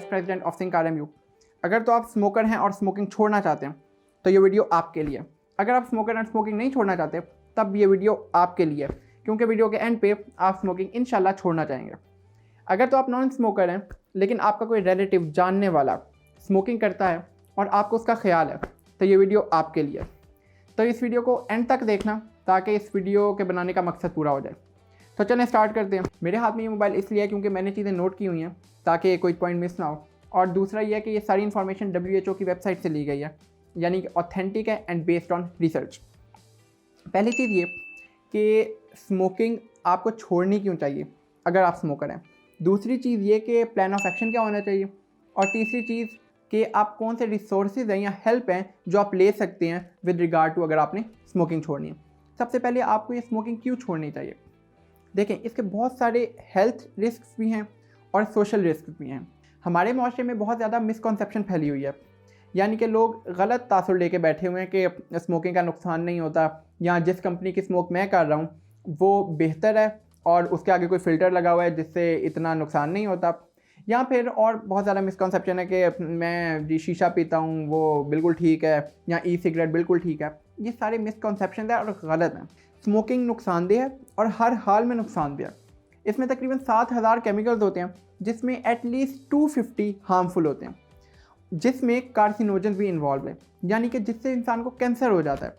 President of sink RMU। अगर तो आप स्मोकर हैं और स्मोकिंग छोड़ना चाहते हैं तो ये वीडियो आपके लिए। अगर आप स्मोकर एंड स्मोकिंग नहीं छोड़ना चाहते तब ये वीडियो आपके लिए, क्योंकि वीडियो के एंड पे आप स्मोकिंग इंशाल्लाह छोड़ना चाहेंगे। अगर तो आप नॉन स्मोकर हैं लेकिन आपका कोई रिलेटिव जानने वाला स्मोकिंग करता है और आपको उसका ख्याल है तो ये वीडियो आपके लिए। तो इस वीडियो को एंड तक देखना ताकि इस वीडियो के बनाने का मकसद पूरा हो जाए। तो चलें स्टार्ट करते हैं। मेरे हाथ में ये मोबाइल इसलिए है क्योंकि मैंने चीज़ें नोट की हुई हैं ताकि कोई पॉइंट मिस ना हो, और दूसरा ये है कि ये सारी इन्फॉर्मेशन WHO की वेबसाइट से ली गई है, यानी कि ऑथेंटिक है एंड बेस्ड ऑन रिसर्च। पहली चीज़ ये कि स्मोकिंग आपको छोड़नी क्यों चाहिए अगर आप स्मोकर हैं। दूसरी चीज़ ये कि प्लान ऑफ एक्शन क्या होना चाहिए, और तीसरी चीज़ कि आप कौन से रिसोर्सेज हैं या हेल्प हैं जो आप ले सकते हैं विद रिगार्ड टू अगर आपने स्मोकिंग छोड़नी है। सबसे पहले आपको ये स्मोकिंग क्यों छोड़नी चाहिए। देखें, इसके बहुत सारे हेल्थ रिस्क भी हैं और सोशल रिस्क भी हैं। हमारे माशरे में बहुत ज़्यादा मिसकॉन्सेप्शन फैली हुई है, यानी कि लोग गलत तासुर लेके बैठे हुए हैं कि स्मोकिंग का नुकसान नहीं होता, या जिस कंपनी की स्मोक मैं कर रहा हूँ वो बेहतर है और उसके आगे कोई फ़िल्टर लगा हुआ है जिससे इतना नुकसान नहीं होता। या फिर और बहुत ज़्यादा मिसकॉन्सेप्शन है कि मैं जी शीशा पीता हूँ वो बिल्कुल ठीक है, या सिगरेट बिल्कुल ठीक है। ये सारे मिसकॉन्सेप्शन है और गलत हैं। स्मोकिंग नुकसानदेह है और हर हाल में नुकसानदेह है। इसमें तकरीबन 7000 केमिकल्स होते हैं जिसमें एटलीस्ट 250 हार्मफुल होते हैं, जिसमें कार्सिनोजन भी इन्वॉल्व है, यानी कि जिससे इंसान को कैंसर हो जाता है।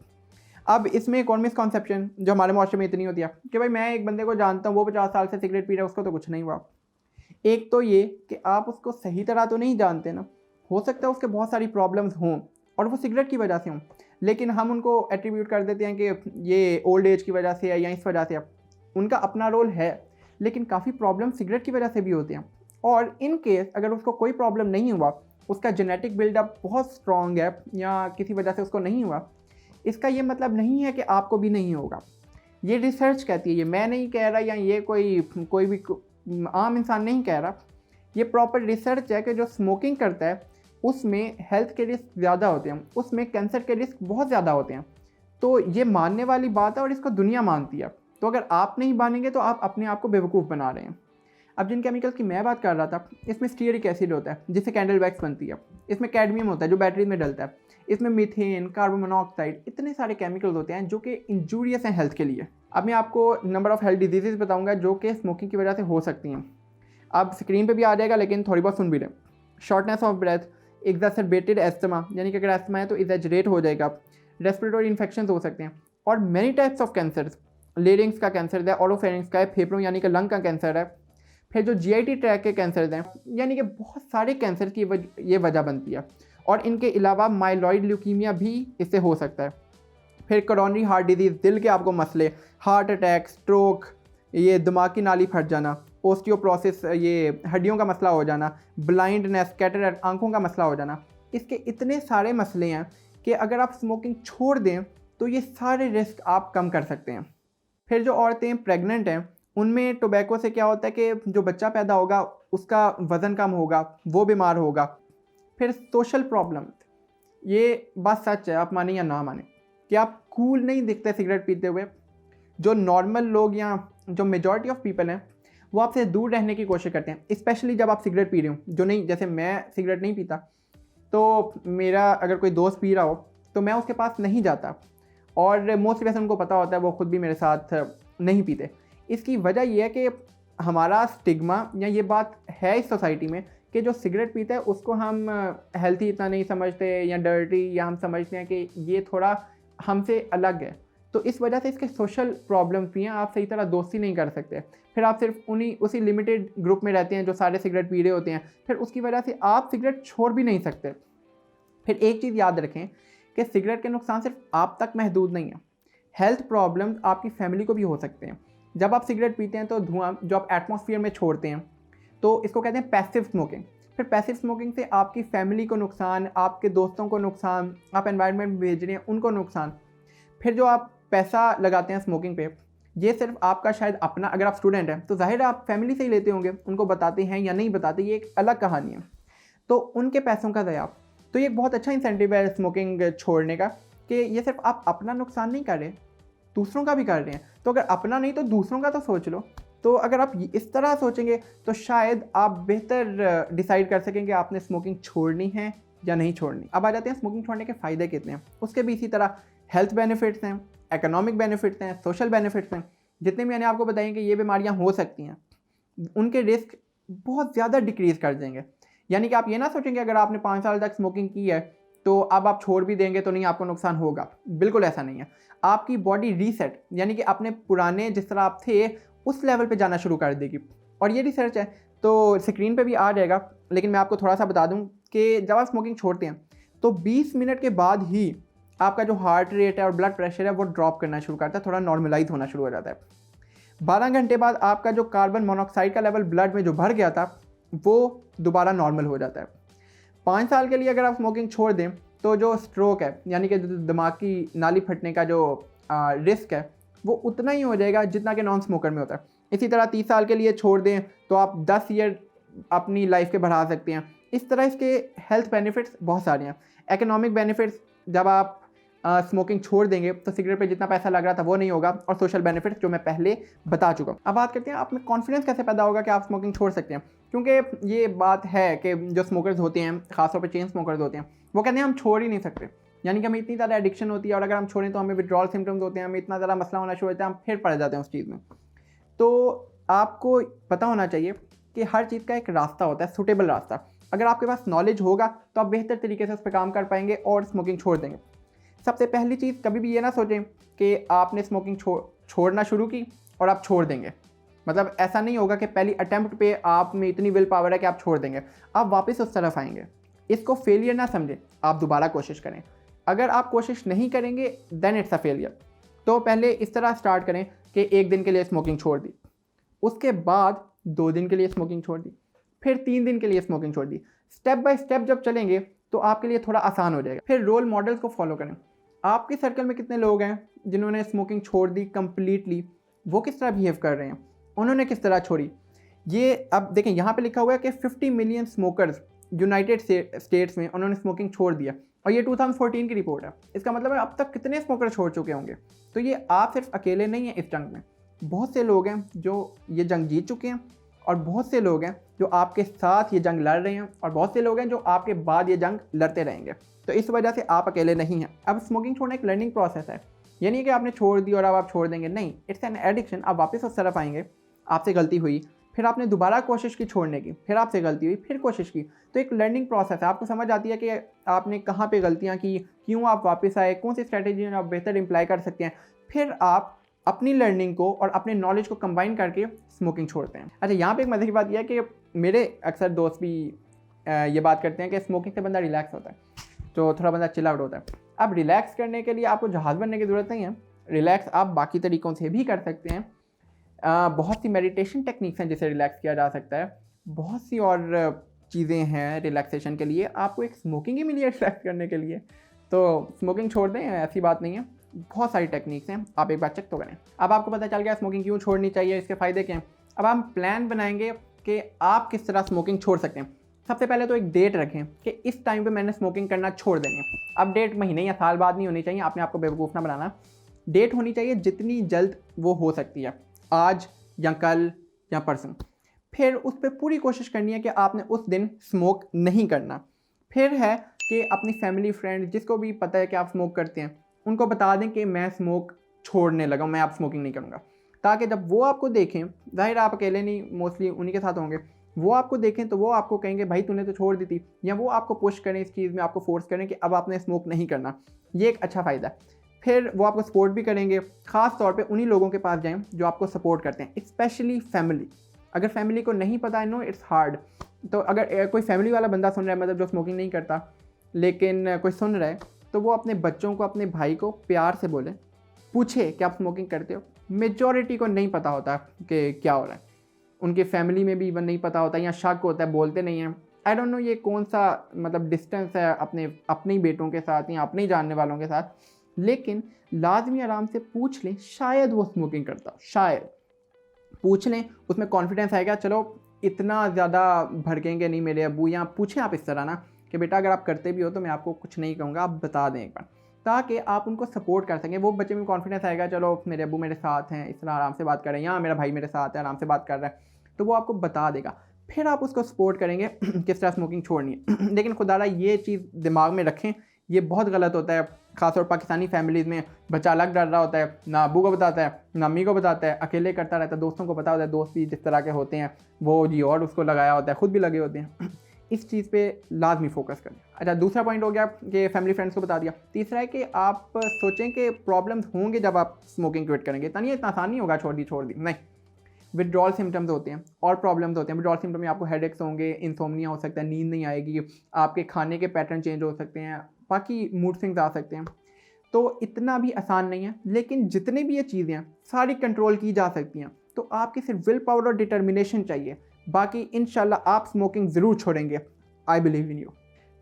अब इसमें एक और मिसकॉन्सेप्शन जो हमारे माशरे में इतनी होती है कि भाई मैं एक बंदे को जानता हूँ वो 50 साल से सिगरेट पी रहा है, उसको तो कुछ नहीं हुआ। एक तो ये कि आप उसको सही तरह तो नहीं जानते ना, हो सकता है उसके बहुत सारी प्रॉब्लम्स हों और वो सिगरेट की वजह से हों, लेकिन हम उनको एट्रीब्यूट कर देते हैं कि ये ओल्ड एज की वजह से है या इस वजह से है। उनका अपना रोल है, लेकिन काफ़ी प्रॉब्लम सिगरेट की वजह से भी होते हैं। और इन केस अगर उसको कोई प्रॉब्लम नहीं हुआ, उसका जेनेटिक बिल्डअप बहुत स्ट्रॉन्ग है या किसी वजह से उसको नहीं हुआ, इसका ये मतलब नहीं है कि आपको भी नहीं होगा। ये रिसर्च कहती है, ये मैं नहीं कह रहा, या ये कोई भी आम इंसान नहीं कह रहा। ये प्रॉपर रिसर्च है कि जो स्मोकिंग करता है उसमें हेल्थ के रिस्क ज़्यादा होते हैं, उसमें कैंसर के रिस्क बहुत ज़्यादा होते हैं। तो ये मानने वाली बात है और इसको दुनिया मानती है। तो अगर आप नहीं मानेंगे तो आप अपने आप को बेवकूफ़ बना रहे हैं। अब जिन केमिकल्स की मैं बात कर रहा था, इसमें स्टीयरिक एसिड होता है जिससे कैंडल वैक्स बनती है, इसमें कैडमियम होता है जो बैटरीज में डलता है, इसमें मीथेन, कार्बन मोनोऑक्साइड, इतने सारे केमिकल्स होते हैं जो कि इंजूरियस हैं हेल्थ के लिए। अब मैं आपको नंबर ऑफ़ हेल्थ डिजीज़ बताऊंगा जो कि स्मोकिंग की वजह से हो सकती हैं। अब स्क्रीन पे भी आ जाएगा लेकिन थोड़ी बहुत सुन भी लें। शॉर्टनेस ऑफ ब्रेथ, एग्जैसरबेटेड एस्थमा, यानी कि अगर एस्थमा है तो एग्जैजरेट हो जाएगा, रेस्पिरेटरी इन्फेक्शन हो सकते हैं, और many types of cancer, larynx का कैंसर है, ओरोफेरिंग्स का है, फेफड़ों यानी कि लंग का कैंसर है, फिर जो GIT ट्रैक के कैंसर हैं, यानी कि बहुत सारे कैंसर की ये वजह बनती है। और इनके अलावा माइलॉइड ल्यूकीमिया भी इससे हो सकता है। फिर कोरोनरी हार्ट डिजीज़, दिल के आपको मसले, हार्ट अटैक, स्ट्रोक, ये दिमाग की नाली फट जाना, ओस्टियोप्रोसिस, ये हड्डियों का मसला हो जाना, ब्लाइंडनेस, कैटरेक्ट, आंखों का मसला हो जाना। इसके इतने सारे मसले हैं कि अगर आप स्मोकिंग छोड़ दें तो ये सारे रिस्क आप कम कर सकते हैं। फिर जो औरतें प्रेग्नेंट हैं उनमें टोबैको से क्या होता है कि जो बच्चा पैदा होगा उसका वज़न कम होगा, वो बीमार होगा। फिर सोशल प्रॉब्लम, ये बात सच है, आप माने या ना माने, कि आप कूल नहीं दिखते सिगरेट पीते हुए। जो नॉर्मल लोग या जो मेजॉरिटी ऑफ पीपल हैं वो आपसे दूर रहने की कोशिश करते हैं, स्पेशली जब आप सिगरेट पी रहे हो। जो नहीं, जैसे मैं सिगरेट नहीं पीता तो मेरा अगर कोई दोस्त पी रहा हो तो मैं उसके पास नहीं जाता, और मोस्टली वैसे उनको पता होता है, वो खुद भी मेरे साथ नहीं पीते। इसकी वजह यह है कि हमारा स्टिग्मा या ये बात है इस सोसाइटी में कि जो सिगरेट पीता है उसको हम हेल्थी इतना नहीं समझते या डर्टी, या हम समझते हैं कि ये थोड़ा हमसे अलग है। तो इस वजह से इसके सोशल प्रॉब्लम्स भी हैं, आप सही तरह दोस्ती नहीं कर सकते। फिर आप सिर्फ उसी लिमिटेड ग्रुप में रहते हैं जो सारे सिगरेट पी रहे होते हैं, फिर उसकी वजह से आप सिगरेट छोड़ भी नहीं सकते। फिर एक चीज़ याद रखें कि सिगरेट के नुकसान सिर्फ आप तक महदूद नहीं है, हेल्थ प्रॉब्लम्स आपकी फैमिली को भी हो सकते हैं। जब आप सिगरेट पीते हैं तो धुआं जो आप एटमॉस्फेयर में छोड़ते हैं तो इसको कहते हैं पैसिव स्मोकिंग। फिर पैसिव स्मोकिंग से आपकी फैमिली को नुकसान, आपके दोस्तों को नुकसान, आप एनवायरनमेंट में भेज रहे हैं उनको नुकसान। फिर जो आप पैसा लगाते हैं स्मोकिंग पे, ये सिर्फ आपका शायद अपना, अगर आप स्टूडेंट हैं तो जाहिर है आप फैमिली से ही लेते होंगे, उनको बताते हैं या नहीं बताते ये एक अलग कहानी है। तो उनके पैसों का ज़या। तो ये एक बहुत अच्छा इंसेंटिव है स्मोकिंग छोड़ने का कि ये सिर्फ आप अपना नुकसान नहीं कर रहे, दूसरों का भी कर रहे हैं। तो अगर अपना नहीं तो दूसरों का तो सोच लो। तो अगर आप इस तरह सोचेंगे तो शायद आप बेहतर डिसाइड कर सकें कि आपने स्मोकिंग छोड़नी है या नहीं छोड़नी। अब आ जाते हैं स्मोकिंग छोड़ने के फ़ायदे कितने हैं। उसके भी इसी तरह हेल्थ बेनिफिट्स हैं, इकोनॉमिक बेनिफिट्स हैं, सोशल बेनिफिट्स हैं। जितने भी मैंने आपको बताएं कि ये बीमारियां हो सकती हैं, उनके रिस्क बहुत ज़्यादा डिक्रीज़ कर देंगे। यानी कि आप ये ना सोचेंगे अगर आपने 5 साल तक स्मोकिंग की है तो अब आप छोड़ भी देंगे तो नहीं आपको नुकसान होगा। बिल्कुल ऐसा नहीं है। आपकी बॉडी रीसेट यानी कि अपने पुराने जिस तरह आप थे उस लेवल पे जाना शुरू कर देगी। और ये रिसर्च है तो स्क्रीन पे भी आ जाएगा, लेकिन मैं आपको थोड़ा सा बता दूं कि जब आप स्मोकिंग छोड़ते हैं तो 20 मिनट के बाद ही आपका जो हार्ट रेट है और ब्लड प्रेशर है वो ड्रॉप करना शुरू करता है, थोड़ा नॉर्मलाइज होना शुरू हो जाता है। 12 घंटे बाद आपका जो कार्बन मोनोऑक्साइड का लेवल ब्लड में जो भर गया था वो दोबारा नॉर्मल हो जाता है। 5 साल के लिए अगर आप स्मोकिंग छोड़ दें तो जो स्ट्रोक है यानी कि दिमाग की नाली फटने का जो रिस्क है वो उतना ही हो जाएगा जितना कि नॉन स्मोकर में होता है। इसी तरह 30 साल के लिए छोड़ दें तो आप 10 ईयर अपनी लाइफ के बढ़ा सकते हैं। इस तरह इसके हेल्थ बेनिफिट्स बहुत सारे हैं। इकोनॉमिक बेनिफिट्स, जब आप स्मोकिंग छोड़ देंगे तो सिगरेट पे जितना पैसा लग रहा था वो नहीं होगा, और सोशल बेनिफिट्स जो मैं पहले बता चुका हूँ। अब बात करते हैं आप में कॉन्फिडेंस कैसे पैदा होगा कि आप स्मोकिंग छोड़ सकते हैं। क्योंकि ये बात है कि जो स्मोकर्स होते हैं, खासतौर पर चेन स्मोकर्स होते हैं, वो कहते हैं हम छोड़ ही नहीं सकते। यानी कि हमें इतनी ज़्यादा एडिक्शन होती है और अगर हम छोड़ें तो हमें विड्रॉल सिम्टम्स होते हैं, हमें इतना ज़्यादा मसला होना शुरू होता है, हम फिर पड़ जाते हैं उस चीज़ में। तो आपको पता होना चाहिए कि हर चीज़ का एक रास्ता होता है, सूटेबल रास्ता। अगर आपके पास नॉलेज होगा तो आप बेहतर तरीके से उस पर काम कर पाएंगे और स्मोकिंग छोड़ देंगे। सबसे पहली चीज़, कभी भी ये ना सोचें कि आपने स्मोकिंग छोड़ना शुरू की और आप छोड़ देंगे। मतलब ऐसा नहीं होगा कि पहली अटेम्प्ट पे आप में इतनी विल पावर है कि आप छोड़ देंगे, आप वापस उस तरफ आएंगे। इसको फेलियर ना समझें, आप दोबारा कोशिश करें। अगर आप कोशिश नहीं करेंगे देन इट्स अ फेलियर। तो पहले इस तरह स्टार्ट करें कि 1 दिन के लिए स्मोकिंग छोड़ दी, उसके बाद 2 दिन के लिए स्मोकिंग छोड़ दी, फिर 3 दिन के लिए स्मोकिंग छोड़ दी। स्टेप बाय स्टेप जब चलेंगे तो आपके लिए थोड़ा आसान हो जाएगा। फिर रोल मॉडल्स को फॉलो करें। आपके सर्कल में कितने लोग हैं जिन्होंने स्मोकिंग छोड़ दी कम्प्लीटली, वो किस तरह बिहेव कर रहे हैं, उन्होंने किस तरह छोड़ी। ये अब देखें यहाँ पे लिखा हुआ है कि 50 मिलियन स्मोकर्स यूनाइटेड स्टेट्स में उन्होंने स्मोकिंग छोड़ दिया, और ये 2014 की रिपोर्ट है। इसका मतलब है अब तक कितने स्मोकर छोड़ चुके होंगे। तो ये आप सिर्फ अकेले नहीं हैं इस जंग में, बहुत से लोग हैं जो ये जंग जीत चुके हैं, और बहुत से लोग हैं जो आपके साथ ये जंग लड़ रहे हैं, और बहुत से लोग हैं जो आपके बाद ये जंग लड़ते रहेंगे। तो इस वजह से आप अकेले नहीं हैं। अब स्मोकिंग छोड़ना एक लर्निंग प्रोसेस है, ये नहीं कि आपने छोड़ दी और अब आप छोड़ देंगे, नहीं, इट्स एन एडिक्शन। आप वापस उस तरफ आएंगे, आपसे गलती हुई, फिर आपने दोबारा कोशिश की छोड़ने की, फिर आपसे गलती हुई, फिर कोशिश की। तो एक लर्निंग प्रोसेस है, आपको समझ आती है कि आपने कहाँ पे गलतियाँ की, क्यों आप वापस आए, कौन सी स्ट्रैटेजी आप बेहतर इम्प्लाई कर सकते हैं। फिर आप अपनी लर्निंग को और अपने नॉलेज को कंबाइन करके स्मोकिंग छोड़ते हैं। अच्छा, यहाँ पे एक मज़े की बात यह है कि मेरे अक्सर दोस्त भी ये बात करते हैं कि स्मोकिंग से बंदा रिलैक्स होता है, तो थोड़ा बंदा चिल आउट होता है। अब रिलैक्स करने के लिए आपको जहाज़ बनने की ज़रूरत नहीं है। रिलैक्स आप बाकी तरीक़ों से भी कर सकते हैं। बहुत सी मेडिटेशन टेक्निक्स हैं जिसे रिलैक्स किया जा सकता है, बहुत सी और चीज़ें हैं रिलैक्सेशन के लिए। आपको एक स्मोकिंग ही मिली है रिलैक्स करने के लिए, तो स्मोकिंग छोड़ दें, ऐसी बात नहीं है। बहुत सारी टेक्निक्स हैं, आप एक बार चेक तो करें। अब आपको पता चल गया स्मोकिंग क्यों छोड़नी चाहिए, इसके फ़ायदे क्या हैं। अब हम प्लान बनाएंगे कि आप किस तरह स्मोकिंग छोड़ सकते हैं। सबसे पहले तो एक डेट रखें कि इस टाइम पे मैंने स्मोकिंग करना छोड़ देनी है। अब डेट महीने या साल बाद नहीं होनी चाहिए, आपने आपको बेवकूफ़ ना बनाना। डेट होनी चाहिए जितनी जल्द वो हो सकती है, आज या कल या परसों। फिर उस पर पूरी कोशिश करनी है कि आपने उस दिन स्मोक नहीं करना। फिर है कि अपनी फैमिली फ्रेंड जिसको भी पता है कि आप स्मोक करते हैं उनको बता दें कि मैं स्मोक छोड़ने लगा हूँ, मैं आप स्मोकिंग नहीं करूँगा, ताकि जब वो आपको देखें, ज़ाहिर आप अकेले नहीं, मोस्टली उन्हीं के साथ होंगे, वो आपको देखें तो वो आपको कहेंगे भाई तूने तो छोड़ दी थी, या वो आपको पुश करें इस चीज़ में, आपको फोर्स करें कि अब आपने स्मोक नहीं करना। ये एक अच्छा फ़ायदा है। फिर वो आपको सपोर्ट भी करेंगे। ख़ास तौर पे उन्हीं लोगों के पास जाएं जो आपको सपोर्ट करते हैं, स्पेशली फैमिली। अगर फैमिली को नहीं पता, आई नो इट्स हार्ड, तो अगर कोई फैमिली वाला बंदा सुन रहा है, मतलब जो स्मोकिंग नहीं करता लेकिन कोई सुन रहा है, तो वो अपने बच्चों को, अपने भाई को प्यार से बोले, पूछे कि आप स्मोकिंग करते हो। मेजॉरिटी को नहीं पता होता कि क्या हो रहा है, उनके फैमिली में भी इवन नहीं पता होता, या शक होता है, बोलते नहीं हैं। आई डोंट नो ये कौन सा मतलब डिस्टेंस है अपने ही बेटों के साथ या अपने ही जानने वालों के साथ, लेकिन लाजमी आराम से पूछ लें, शायद वो स्मोकिंग करता हो, शायद पूछ लें, उसमें कॉन्फिडेंस आएगा। चलो इतना ज़्यादा भड़केंगे नहीं मेरे अब्बू, या पूछें आप इस तरह ना कि बेटा अगर आप करते भी हो तो मैं आपको कुछ नहीं कहूँगा, आप बता दें एक बार, ताकि आप उनको सपोर्ट कर सकें। वो बच्चे में कॉन्फिडेंस आएगा, चलो मेरे अब्बू मेरे साथ हैं, इस तरह आराम से बात कर रहे हैं, या मेरा भाई मेरे साथ है आराम से बात कर रहा है, तो वो आपको बता देगा। फिर आप उसको सपोर्ट करेंगे किस तरह स्मोकिंग छोड़नी है। लेकिन खुदारा ये चीज़ दिमाग में रखें, ये बहुत गलत होता है। खासतौर पाकिस्तानी फैमिलीज़ में बच्चा अलग डर रहा होता है, ना अबू को बताता है ना अम्मी को बताता है, अकेले करता रहता है, दोस्तों को पता होता है, दोस्त भी जिस तरह के होते हैं वो जी और उसको लगाया होता है, खुद भी लगे होते हैं। इस चीज़ पे लाजमी फोकस करें। अच्छा, दूसरा पॉइंट हो गया कि फैमिली फ्रेंड्स को बता दिया। तीसरा है कि आप सोचें कि प्रॉब्लम्स होंगे जब आप स्मोकिंग क्विट करेंगे, इतना आसान नहीं होगा छोड़ दी नहीं। विड्रॉल सिम्टम्स होते हैं और प्रॉब्लम्स होते हैं। विड्रॉल सिम्टम में आपको हेडेक्स होंगे, इंसोम्निया हो सकता है, नींद नहीं आएगी, आपके खाने के पैटर्न चेंज हो सकते हैं, बाकी मूड स्विंग्स आ सकते हैं। तो इतना भी आसान नहीं है, लेकिन जितनी भी ये चीज़ें हैं सारी कंट्रोल की जा सकती हैं। तो आपकी सिर्फ विल पावर और डिटर्मिनेशन चाहिए, बाकी इंशाल्लाह आप स्मोकिंग ज़रूर छोड़ेंगे। I believe in you.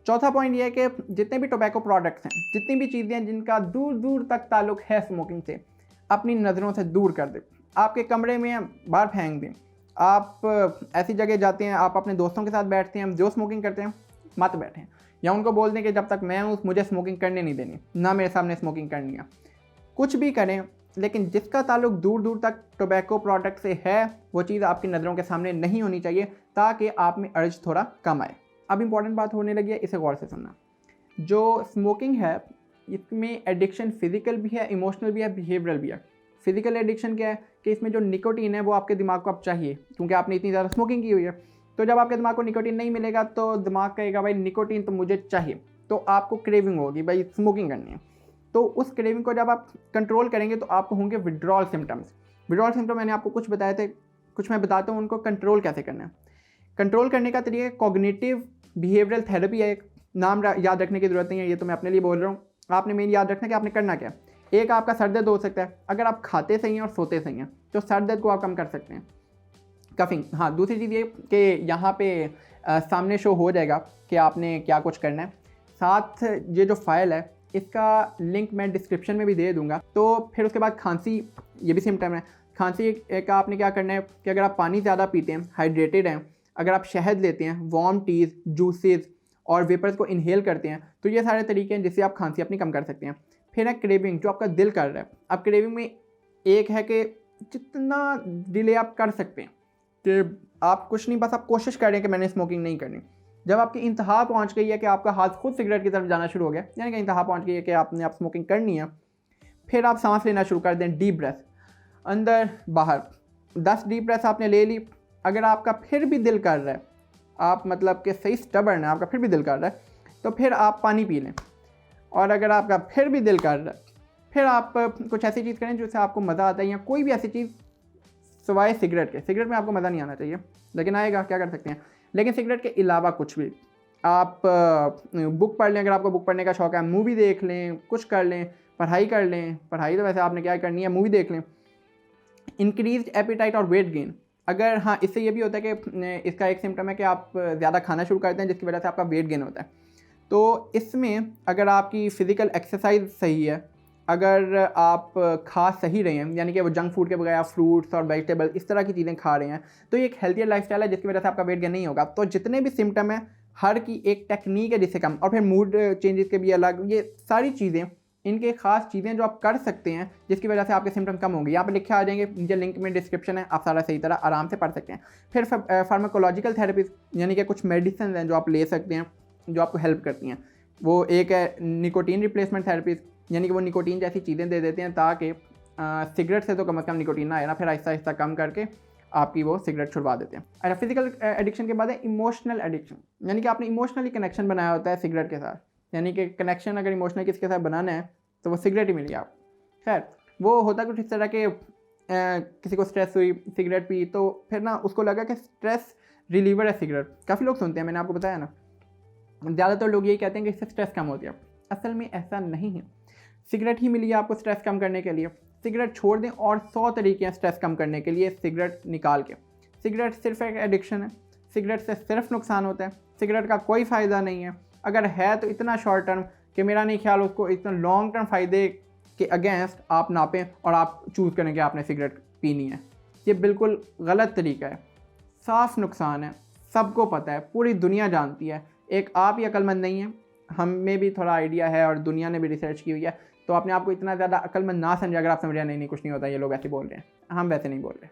चौथा पॉइंट ये है कि जितने भी टोबैको प्रोडक्ट्स हैं, जितनी भी चीज़ें हैं जिनका दूर दूर तक ताल्लुक़ है स्मोकिंग से, अपनी नज़रों से दूर कर दें। आपके कमरे में बाहर फेंक दें। आप ऐसी जगह जाते हैं, आप अपने दोस्तों के साथ बैठते हैं जो स्मोकिंग करते हैं, मत बैठें। या उनको बोल दें कि जब तक मैं हूँ मुझे स्मोकिंग करने नहीं देनी, ना मेरे सामने स्मोकिंग करनी है। कुछ भी करें, लेकिन जिसका ताल्लुक दूर दूर तक टोबैको प्रोडक्ट से है वो चीज़ आपकी नज़रों के सामने नहीं होनी चाहिए, ताकि आप में अर्ज थोड़ा कम आए। अब इंपॉर्टेंट बात होने लगी है, इसे गौर से सुनना। जो स्मोकिंग है इसमें एडिक्शन फिजिकल भी है, इमोशनल भी है, बिहेवियरल भी है। फिजिकल एडिक्शन क्या है कि इसमें जो निकोटीन है वो आपके दिमाग को अब चाहिए, क्योंकि आपने इतनी ज़्यादा स्मोकिंग की हुई है। तो जब आपके दिमाग को निकोटीन नहीं मिलेगा तो दिमाग कहेगा भाई निकोटीन तो मुझे चाहिए, तो आपको क्रेविंग होगी भाई स्मोकिंग करनी है। तो उस क्रेविंग को जब आप कंट्रोल करेंगे तो आपको होंगे विड्रॉल सिम्टम्स। विड्रॉल सिम्टम मैंने आपको कुछ बताए थे, कुछ मैं बताता हूँ उनको कंट्रोल कैसे करना है। कंट्रोल करने का तरीका कॉग्निटिव बिहेवियरल थेरेपी है। एक नाम याद रखने की ज़रूरत नहीं है, ये तो मैं अपने लिए बोल रहा हूँ। आपने मेन याद रखना कि आपने करना क्या है। एक आपका सर दर्द हो सकता है, अगर आप खाते सही हैं और सोते सही हैं तो सर दर्द को आप कम कर सकते हैं। कफिंग, हाँ, दूसरी चीज़ ये कि यहाँ पे सामने शो हो जाएगा कि आपने क्या कुछ करना है। साथ ये जो फाइल है इसका लिंक मैं डिस्क्रिप्शन में भी दे दूँगा। तो फिर उसके बाद खांसी, ये भी सिम्टम है। खांसी का आपने क्या करना है कि अगर आप पानी ज़्यादा पीते हैं, हाइड्रेटेड हैं, अगर आप शहद लेते हैं, वार्म टीज़, जूसेस और वेपर्स को इनहेल करते हैं, तो ये सारे तरीके हैं जिससे आप खांसी अपनी कम कर सकते हैं। फिर है क्रेविंग, जो आपका दिल कर रहा है। अब क्रेविंग में एक है कि जितना डिले आप कर सकते हैं, कि आप कुछ नहीं, बस आप कोशिश कर रहे हैं कि मैंने स्मोकिंग नहीं करनी। जब आपकी इंतहा पहुंच गई है कि आपका हाथ खुद सिगरेट की तरफ जाना शुरू हो गया, यानी कि इंतहा पहुंच गई है कि आपने आप स्मोकिंग करनी है, फिर आप सांस लेना शुरू कर दें, डीप ब्रेथ, अंदर बाहर 10 डीप ब्रेथ आपने ले ली। अगर आपका फिर भी दिल कर रहा है, आप मतलब कि सही स्टबर्न है, आपका फिर भी दिल कर रहा है, तो फिर आप पानी पी लें। और अगर आपका फिर भी दिल कर रहा है, फिर आप कुछ ऐसी चीज़ करें जिससे आपको मज़ा आता है, या कोई भी ऐसी चीज़ सिवाय सिगरेट के। सिगरेट में आपको मज़ा नहीं आना चाहिए, लेकिन आएगा, क्या कर सकते हैं। लेकिन सिगरेट के अलावा कुछ भी, आप बुक पढ़ लें, अगर आपको बुक पढ़ने का शौक़ है, मूवी देख लें, कुछ कर लें, पढ़ाई कर लें। पढ़ाई तो वैसे आपने क्या करनी है, मूवी देख लें। इंक्रीज एपेटाइट और वेट गेन, अगर हाँ, इससे ये भी होता है कि इसका एक सिम्टम है कि आप ज़्यादा खाना शुरू करते हैं, जिसकी वजह से आपका वेट गेन होता है। तो इसमें अगर आपकी फ़िज़िकल एक्सरसाइज सही है, अगर आप खा सही रहे हैं, यानी कि वो जंक फूड के बगैर आप फ्रूट्स और वेजिटेबल इस तरह की चीज़ें खा रहे हैं, तो ये एक हेल्थियर लाइफस्टाइल है जिसकी वजह से आपका वेट गेन नहीं होगा। तो जितने भी सिम्टम हैं, हर की एक टेक्निक है जिससे कम, और फिर मूड चेंजेस के भी अलग, ये सारी चीज़ें, इनके खास चीज़ें जो आप कर सकते हैं जिसकी वजह से आपके सिम्टम कम होंगे। यहाँ पे लिखे आ जाएंगे, नीचे लिंक में डिस्क्रिप्शन है, आप सारा सही तरह आराम से पढ़ सकते हैं। फिर फार्माकोलॉजिकल थेरेपीज, यानी कि कुछ मेडिसिन हैं जो आप ले सकते हैं जो आपको हेल्प करती हैं। वो एक है निकोटीन रिप्लेसमेंट थेरेपीज, यानी कि वो निकोटीन जैसी चीज़ें दे देते हैं ताकि सिगरेट से तो कम से कम निकोटीन ना आए ना, फिर आहिस्ता आहिस्ता कम करके आपकी वो सिगरेट छुड़वा देते हैं। अच्छा, फिजिकल एडिक्शन के बाद है इमोशनल एडिक्शन, यानी कि आपने इमोशनली कनेक्शन बनाया होता है सिगरेट के साथ। यानी कि कनेक्शन अगर इमोशनल किसके साथ बनाना है तो वो सिगरेट ही मिल गया। खैर, वो होता कुछ इस तरह के, किसी को स्ट्रेस हुई, सिगरेट पी, तो फिर ना उसको लगा कि स्ट्रेस रिलीवर है सिगरेट। काफ़ी लोग सुनते हैं, मैंने आपको बताया ना, ज़्यादातर लोग यही कहते हैं कि इससे स्ट्रेस कम होती है। असल में ऐसा नहीं है। सिगरेट ही मिली है आपको स्ट्रेस कम करने के लिए, सिगरेट छोड़ दें और 100 तरीके हैं स्ट्रेस कम करने के लिए सिगरेट निकाल के। सिगरेट सिर्फ एक एडिक्शन है, सिगरेट से सिर्फ नुकसान होता है, सिगरेट का कोई फ़ायदा नहीं है। अगर है तो इतना शॉर्ट टर्म कि मेरा नहीं ख्याल उसको इतना लॉन्ग टर्म फ़ायदे के अगेंस्ट आप नापें और आप चूज़ करें कि आपने सिगरेट पीनी है। ये बिल्कुल गलत तरीका है, साफ नुकसान है, सबको पता है, पूरी दुनिया जानती है। एक आप ही अक्लमंद नहीं है, हमें भी थोड़ा आइडिया है और दुनिया ने भी रिसर्च की हुई है, तो अपने आप को इतना ज़्यादा अक्लमंद ना समझे। अगर आप समझ रहे हैं नहीं कुछ नहीं होता, ये लोग ऐसे बोल रहे हैं, हम वैसे नहीं बोल रहे।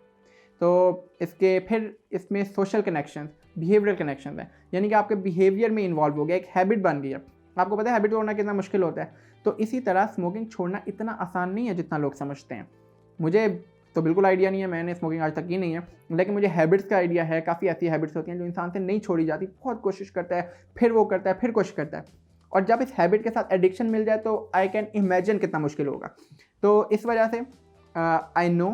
तो इसके फिर इसमें सोशल कनेक्शन, बिहेवियरल कनेक्शन है, यानी कि आपके बिहेवियर में इन्वॉल्व हो गया, एक हैबिट बन गई है। आपको पता है हैबिट तोड़ना कितना मुश्किल होता है। तो इसी तरह स्मोकिंग छोड़ना इतना आसान नहीं है जितना लोग समझते हैं। मुझे तो बिल्कुल आइडिया नहीं है, मैंने स्मोकिंग आज तक की नहीं है, लेकिन मुझे हैबिट्स का आइडिया है। काफ़ी ऐसी हैबिट्स होती हैं जो इंसान से नहीं छोड़ी जाती, बहुत कोशिश करता है, फिर वो करता है, फिर कोशिश करता है, और जब इस हैबिट के साथ एडिक्शन मिल जाए तो आई कैन इमेजिन कितना मुश्किल होगा। तो इस वजह से I know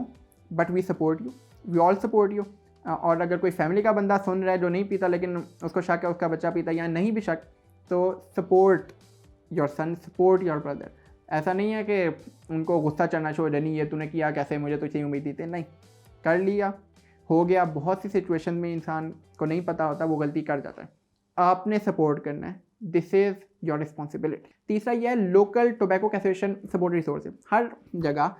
but we support you, we all support you. और अगर कोई फैमिली का बंदा सुन रहा है जो नहीं पीता लेकिन उसको शक है उसका बच्चा पीता, या नहीं भी शक, तो support your son, support your brother. ऐसा नहीं है कि उनको गुस्सा चढ़ना शुरू, नहीं ये तूने किया कैसे, मुझे तो चाहिए उम्मीद थी, नहीं, कर लिया, हो गया। बहुत सी सिचुएशन में इंसान को नहीं पता होता, वो गलती कर जाता है, आपने सपोर्ट करना है, दिस इज़ योर रिस्पॉन्सिबिलिटी। तीसरा यह है local tobacco cessation support resources. हर जगह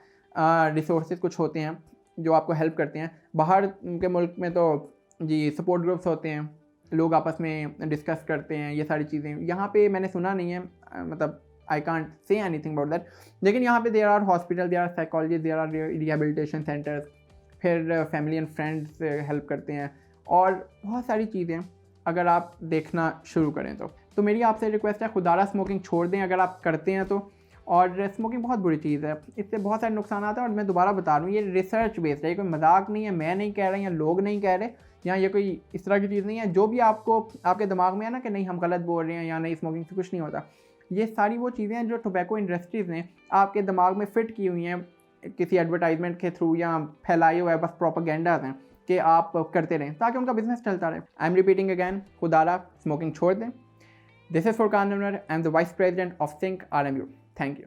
रिसोर्सेज कुछ होते हैं जो आपको हेल्प करते हैं। बाहर के मुल्क में तो जी सपोर्ट ग्रुप्स होते हैं, लोग आपस में डिस्कस करते हैं ये सारी चीज़ें। यहाँ पे मैंने सुना नहीं है, मतलब I can't say anything about that, लेकिन यहाँ पे there are hospital, there are psychologist, there are rehabilitation centres, फिर फैमिली एंड फ्रेंड्स हेल्प करते हैं, और बहुत सारी चीज़ें अगर आप देखना शुरू करें तो मेरी आपसे रिक्वेस्ट है, खुदारा स्मोकिंग छोड़ दें अगर आप करते हैं तो। और स्मोकिंग बहुत बुरी चीज़ है, इससे बहुत सारे नुकसान आते हैं, और मैं दोबारा बता रहा हूँ ये रिसर्च बेस्ड है, ये कोई मजाक नहीं है, मैं नहीं कह रहा, या लोग नहीं कह रहे, या ये कोई इस तरह की चीज़ नहीं है। जो भी आपको आपके दिमाग में है ना कि नहीं हम गलत बोल रहे हैं या नहीं स्मोकिंग से कुछ नहीं होता, ये सारी वो चीज़ें हैं जो टोबैको इंडस्ट्रीज़ ने आपके दिमाग में फिट की हुई हैं किसी एडवर्टाइजमेंट के थ्रू, या फैलाए हुए बस प्रोपेगेंडाज हैं कि आप करते रहें ताकि उनका बिजनेस चलता रहे। आई एम रिपीटिंग अगैन, खुदारा स्मोकिंग छोड़ दें। This is Furqan Anwar, I am the vice president of think RMU। Thank you.